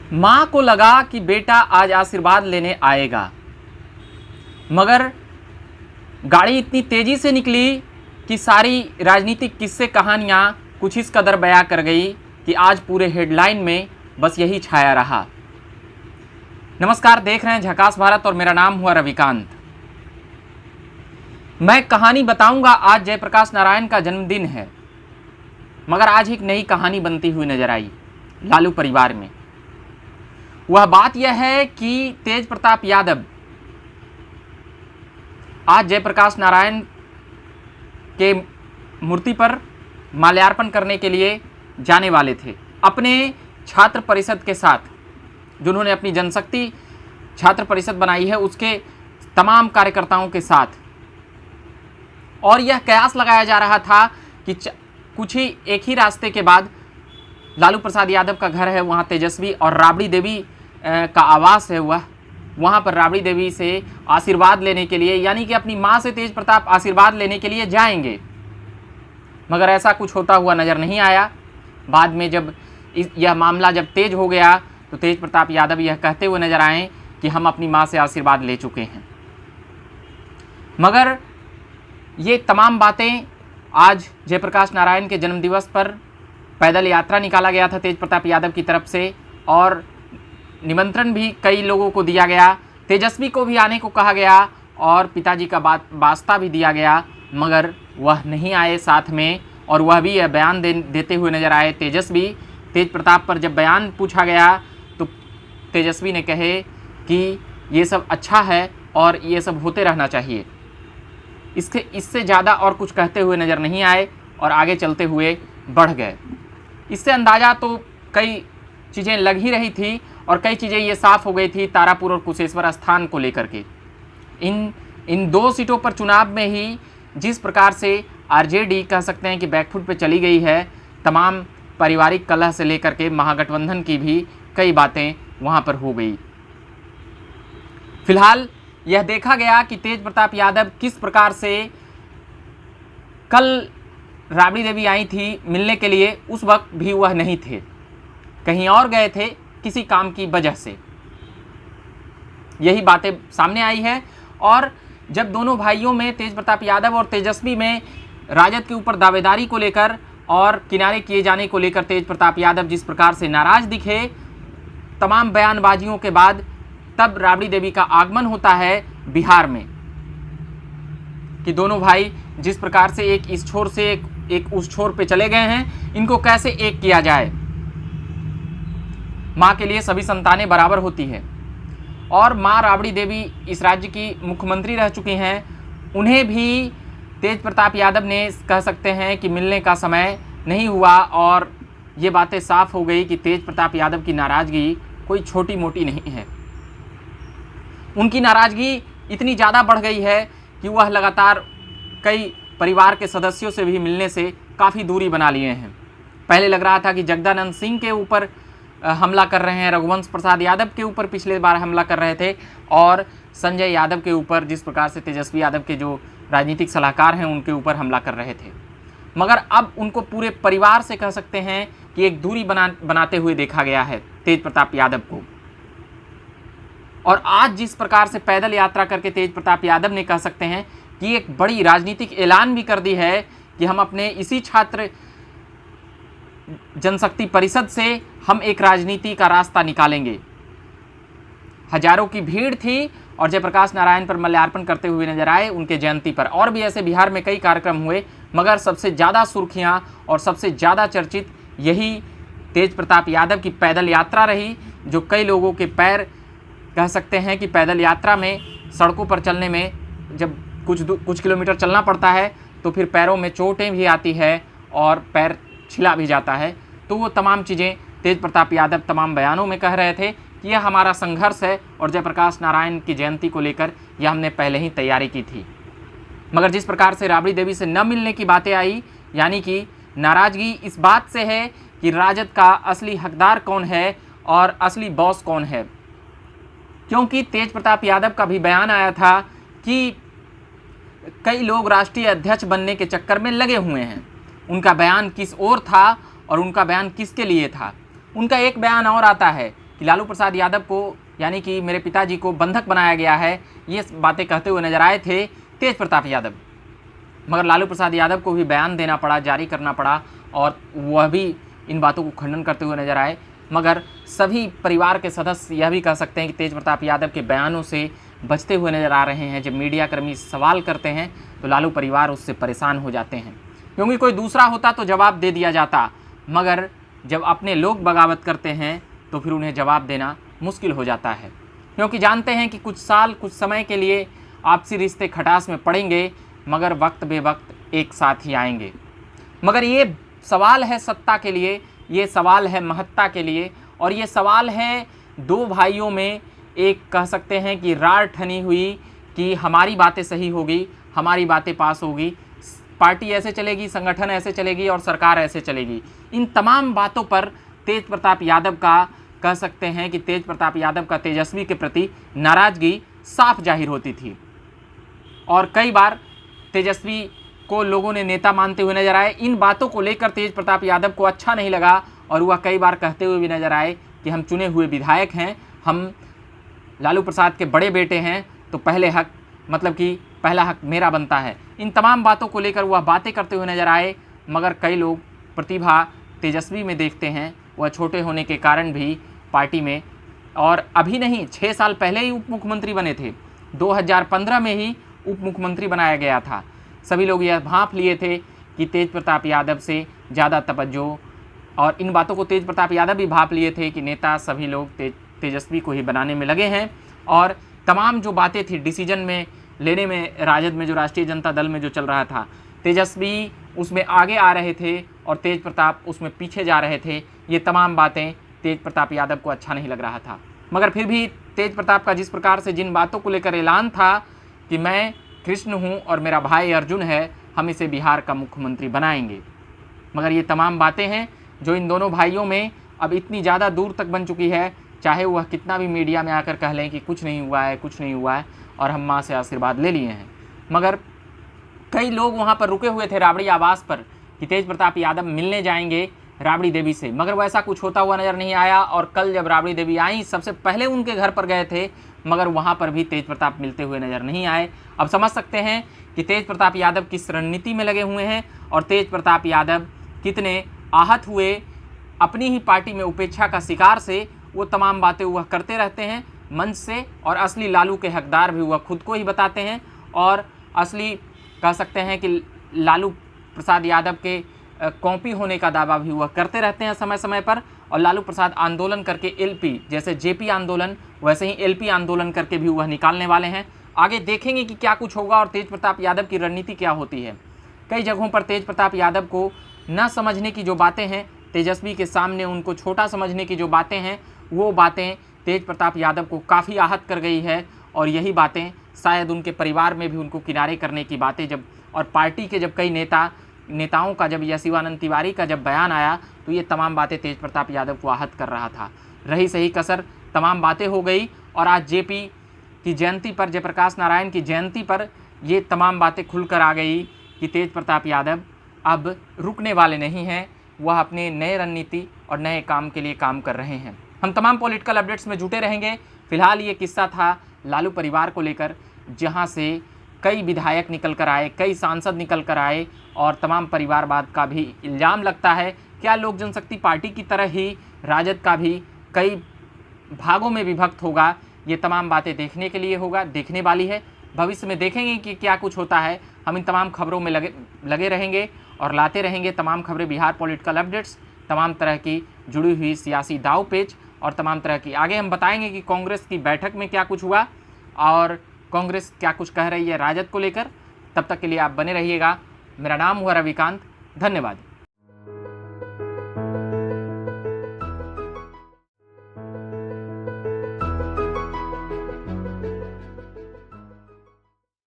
माँ को लगा कि बेटा आज आशीर्वाद लेने आएगा, मगर गाड़ी इतनी तेजी से निकली कि सारी राजनीतिक किस्से कहानियाँ कुछ इस कदर बयां कर गई कि आज पूरे हेडलाइन में बस यही छाया रहा। नमस्कार, देख रहे हैं झकास भारत और मेरा नाम हुआ रविकांत। मैं कहानी बताऊंगा। आज जयप्रकाश नारायण का जन्मदिन है, मगर आज एक नई कहानी बनती हुई नजर आई लालू परिवार में। वह बात यह है कि तेज प्रताप यादव आज जयप्रकाश नारायण के मूर्ति पर माल्यार्पण करने के लिए जाने वाले थे अपने छात्र परिषद के साथ, जिन्होंने अपनी जनशक्ति छात्र परिषद बनाई है उसके तमाम कार्यकर्ताओं के साथ। और यह कयास लगाया जा रहा था कि कुछ ही एक ही रास्ते के बाद लालू प्रसाद यादव का घर है, वहाँ तेजस्वी और राबड़ी देवी का आवास है, वहाँ पर राबड़ी देवी से आशीर्वाद लेने के लिए, यानी कि अपनी माँ से तेज प्रताप आशीर्वाद लेने के लिए जाएंगे। मगर ऐसा कुछ होता हुआ नज़र नहीं आया। बाद में जब यह मामला जब तेज हो गया तो तेज प्रताप यादव यह कहते हुए नजर आए कि हम अपनी माँ से आशीर्वाद ले चुके हैं। मगर ये तमाम बातें आज जयप्रकाश नारायण के जन्मदिवस पर पैदल यात्रा निकाला गया था तेज प्रताप यादव की तरफ से, और निमंत्रण भी कई लोगों को दिया गया। तेजस्वी को भी आने को कहा गया और पिताजी का वास्ता भी दिया गया, मगर वह नहीं आए साथ में। और वह भी यह बयान देते हुए नजर आए तेजस्वी। तेज प्रताप पर जब बयान पूछा गया तो तेजस्वी ने कहे कि ये सब अच्छा है और ये सब होते रहना चाहिए। इससे ज़्यादा और कुछ कहते हुए नज़र नहीं आए और आगे चलते हुए बढ़ गए। इससे अंदाज़ा तो कई चीज़ें लग ही रही थी और कई चीज़ें ये साफ़ हो गई थी तारापुर और कुशेश्वर स्थान को लेकर के। इन दो सीटों पर चुनाव में ही जिस प्रकार से आरजेडी कह सकते हैं कि बैकफुट पे चली गई है, तमाम पारिवारिक कलह से लेकर के महागठबंधन की भी कई बातें वहाँ पर हो गई। फिलहाल यह देखा गया कि तेज प्रताप यादव किस प्रकार से कल राबड़ी देवी आई थी मिलने के लिए, उस वक्त भी वह नहीं थे, कहीं और गए थे किसी काम की वजह से। यही बातें सामने आई है। और जब दोनों भाइयों में तेज प्रताप यादव और तेजस्वी में राजद के ऊपर दावेदारी को लेकर और किनारे किए जाने को लेकर तेज प्रताप यादव जिस प्रकार से नाराज दिखे तमाम बयानबाजियों के बाद, तब राबड़ी देवी का आगमन होता है बिहार में कि दोनों भाई जिस प्रकार से एक इस छोर से एक उस छोर पे चले गए हैं, इनको कैसे एक किया जाए। माँ के लिए सभी संतानें बराबर होती है और माँ राबड़ी देवी इस राज्य की मुख्यमंत्री रह चुकी हैं। उन्हें भी तेज प्रताप यादव ने कह सकते हैं कि मिलने का समय नहीं हुआ और ये बातें साफ हो गई कि तेज प्रताप यादव की नाराज़गी कोई छोटी मोटी नहीं है। उनकी नाराज़गी इतनी ज़्यादा बढ़ गई है कि वह लगातार कई परिवार के सदस्यों से भी मिलने से काफ़ी दूरी बना लिए हैं। पहले लग रहा था कि जगदानंद सिंह के ऊपर हमला कर रहे हैं, रघुवंश प्रसाद यादव के ऊपर पिछले बार हमला कर रहे थे, और संजय यादव के ऊपर जिस प्रकार से तेजस्वी यादव के जो राजनीतिक सलाहकार हैं उनके ऊपर हमला कर रहे थे। मगर अब उनको पूरे परिवार से कह सकते हैं कि एक दूरी बनाते हुए देखा गया है तेज प्रताप यादव को। और आज जिस प्रकार से पैदल यात्रा करके तेज प्रताप यादव ने कह सकते हैं कि एक बड़ी राजनीतिक ऐलान भी कर दी है कि हम अपने इसी छात्र जनशक्ति परिषद से हम एक राजनीति का रास्ता निकालेंगे। हजारों की भीड़ थी और जयप्रकाश नारायण पर माल्यार्पण करते हुए नजर आए उनके जयंती पर। और भी ऐसे बिहार में कई कार्यक्रम हुए, मगर सबसे ज़्यादा सुर्खियां और सबसे ज़्यादा चर्चित यही तेज प्रताप यादव की पैदल यात्रा रही, जो कई लोगों के पैर कह सकते हैं कि पैदल यात्रा में सड़कों पर चलने में जब कुछ किलोमीटर चलना पड़ता है तो फिर पैरों में चोटें भी आती है और पैर छिला भी जाता है। तो वो तमाम चीज़ें तेज प्रताप यादव तमाम बयानों में कह रहे थे कि यह हमारा संघर्ष है और जयप्रकाश नारायण की जयंती को लेकर यह हमने पहले ही तैयारी की थी। मगर जिस प्रकार से राबड़ी देवी से न मिलने की बातें आई, यानी कि नाराज़गी इस बात से है कि राजद का असली हकदार कौन है और असली बॉस कौन है। क्योंकि तेज प्रताप यादव का भी बयान आया था कि कई लोग राष्ट्रीय अध्यक्ष बनने के चक्कर में लगे हुए हैं। उनका बयान किस ओर था और उनका बयान किसके लिए था। उनका एक बयान और आता है कि कि लालू प्रसाद यादव को यानी कि मेरे पिताजी को बंधक बनाया गया है, ये बातें कहते हुए नजर आए थे तेज प्रताप यादव। मगर लालू प्रसाद यादव को भी बयान देना पड़ा, जारी करना पड़ा, और वह भी इन बातों को खंडन करते हुए नजर आए। मगर सभी परिवार के सदस्य यह भी कह सकते हैं कि तेज प्रताप यादव के बयानों से बचते हुए नजर आ रहे हैं। जब मीडिया कर्मी सवाल करते हैं तो लालू परिवार उससे परेशान हो जाते हैं, क्योंकि कोई दूसरा होता तो जवाब दे दिया जाता, मगर जब अपने लोग बगावत करते हैं तो फिर उन्हें जवाब देना मुश्किल हो जाता है, क्योंकि जानते हैं कि कुछ साल कुछ समय के लिए आपसी रिश्ते खटास में पड़ेंगे, मगर वक्त बे वक्त एक साथ ही आएंगे। मगर ये सवाल है सत्ता के लिए, ये सवाल है महत्ता के लिए, और ये सवाल है दो भाइयों में एक कह सकते हैं कि रार ठनी हुई कि हमारी बातें सही होगी, हमारी बातें पास होगी, पार्टी ऐसे चलेगी, संगठन ऐसे चलेगी और सरकार ऐसे चलेगी। इन तमाम बातों पर तेज प्रताप यादव का कह सकते हैं कि तेज प्रताप यादव का तेजस्वी के प्रति नाराज़गी साफ जाहिर होती थी, और कई बार तेजस्वी को लोगों ने नेता मानते हुए नजर आए। इन बातों को लेकर तेज प्रताप यादव को अच्छा नहीं लगा, और वह कई बार कहते हुए भी नजर आए कि हम चुने हुए विधायक हैं, हम लालू प्रसाद के बड़े बेटे हैं, तो पहले हक मतलब कि पहला हक मेरा बनता है। इन तमाम बातों को लेकर वह बातें करते हुए नजर आए, मगर कई लोग प्रतिभा तेजस्वी में देखते हैं, वह छोटे होने के कारण भी पार्टी में, और अभी नहीं 6 साल पहले ही उप मुख्यमंत्री बने थे, 2015 में ही उप मुख्यमंत्री बनाया गया था। सभी लोग यह भांप लिए थे कि तेज प्रताप यादव से ज़्यादा तवज्जो, और इन बातों को तेज प्रताप यादव भी भांप लिए थे कि नेता सभी लोग तेजस्वी को ही बनाने में लगे हैं, और तमाम जो बातें थी डिसीजन में लेने में, राजद में जो राष्ट्रीय जनता दल में जो चल रहा था, तेजस्वी उसमें आगे आ रहे थे और तेज प्रताप उसमें पीछे जा रहे थे। ये तमाम बातें तेज प्रताप यादव को अच्छा नहीं लग रहा था, मगर फिर भी तेज प्रताप का जिस प्रकार से जिन बातों को लेकर ऐलान था कि मैं कृष्ण हूँ और मेरा भाई अर्जुन है, हम इसे बिहार का मुख्यमंत्री बनाएंगे। मगर ये तमाम बातें हैं जो इन दोनों भाइयों में अब इतनी ज़्यादा दूर तक बन चुकी है, चाहे वह कितना भी मीडिया में आकर कह लें कि कुछ नहीं हुआ है, कुछ नहीं हुआ है, और हम माँ से आशीर्वाद ले लिए हैं। मगर कई लोग वहाँ पर रुके हुए थे राबड़ी आवास पर कि तेज प्रताप यादव मिलने जाएंगे राबड़ी देवी से, मगर वैसा कुछ होता हुआ नज़र नहीं आया। और कल जब राबड़ी देवी आई, सबसे पहले उनके घर पर गए थे, मगर वहाँ पर भी तेज प्रताप मिलते हुए नज़र नहीं आए। अब समझ सकते हैं कि तेज प्रताप यादव किस रणनीति में लगे हुए हैं, और तेज प्रताप यादव कितने आहत हुए अपनी ही पार्टी में उपेक्षा का शिकार से। वो तमाम बातें वह करते रहते हैं मंच से, और असली लालू के हकदार भी वह खुद को ही बताते हैं, और असली कह सकते हैं कि लालू प्रसाद यादव के कॉपी होने का दावा भी वह करते रहते हैं समय समय पर। और लालू प्रसाद आंदोलन करके एलपी, जैसे जेपी आंदोलन, वैसे ही एलपी आंदोलन करके भी वह निकालने वाले हैं। आगे देखेंगे कि क्या कुछ होगा और तेज प्रताप यादव की रणनीति क्या होती है। कई जगहों पर तेज प्रताप यादव को न समझने की जो बातें हैं, तेजस्वी के सामने उनको छोटा समझने की जो बातें हैं, वो बातें तेज प्रताप यादव को काफ़ी आहत कर गई है। और यही बातें शायद उनके परिवार में भी उनको किनारे करने की बातें जब, और पार्टी के जब कई नेताओं का, जब यह शिवानंद तिवारी का जब बयान आया, तो ये तमाम बातें तेज प्रताप यादव को आहत कर रहा था। रही सही कसर तमाम बातें हो गई, और आज जेपी की जयंती पर, जयप्रकाश नारायण की जयंती पर ये तमाम बातें खुलकर आ गई कि तेज प्रताप यादव अब रुकने वाले नहीं हैं, वह अपने नए रणनीति और नए काम के लिए काम कर रहे हैं। हम तमाम पॉलिटिकल अपडेट्स में जुटे रहेंगे। फिलहाल ये किस्सा था लालू परिवार को लेकर, जहां से कई विधायक निकल कर आए, कई सांसद निकल कर आए, और तमाम परिवारवाद का भी इल्ज़ाम लगता है। क्या लोक जनशक्ति पार्टी की तरह ही राजद का भी कई भागों में विभक्त होगा? ये तमाम बातें देखने के लिए होगा, देखने वाली है। भविष्य में देखेंगे कि क्या कुछ होता है। हम इन तमाम खबरों में लगे रहेंगे और लाते रहेंगे तमाम खबरें, बिहार पॉलिटिकल अपडेट्स, तमाम तरह की जुड़ी हुई सियासी दाव पेच, और तमाम तरह की। आगे हम बताएंगे कि कांग्रेस की बैठक में क्या कुछ हुआ और कांग्रेस क्या कुछ कह रही है राजद को लेकर। तब तक के लिए आप बने रहिएगा। मेरा नाम हुआ रविकांत। धन्यवाद।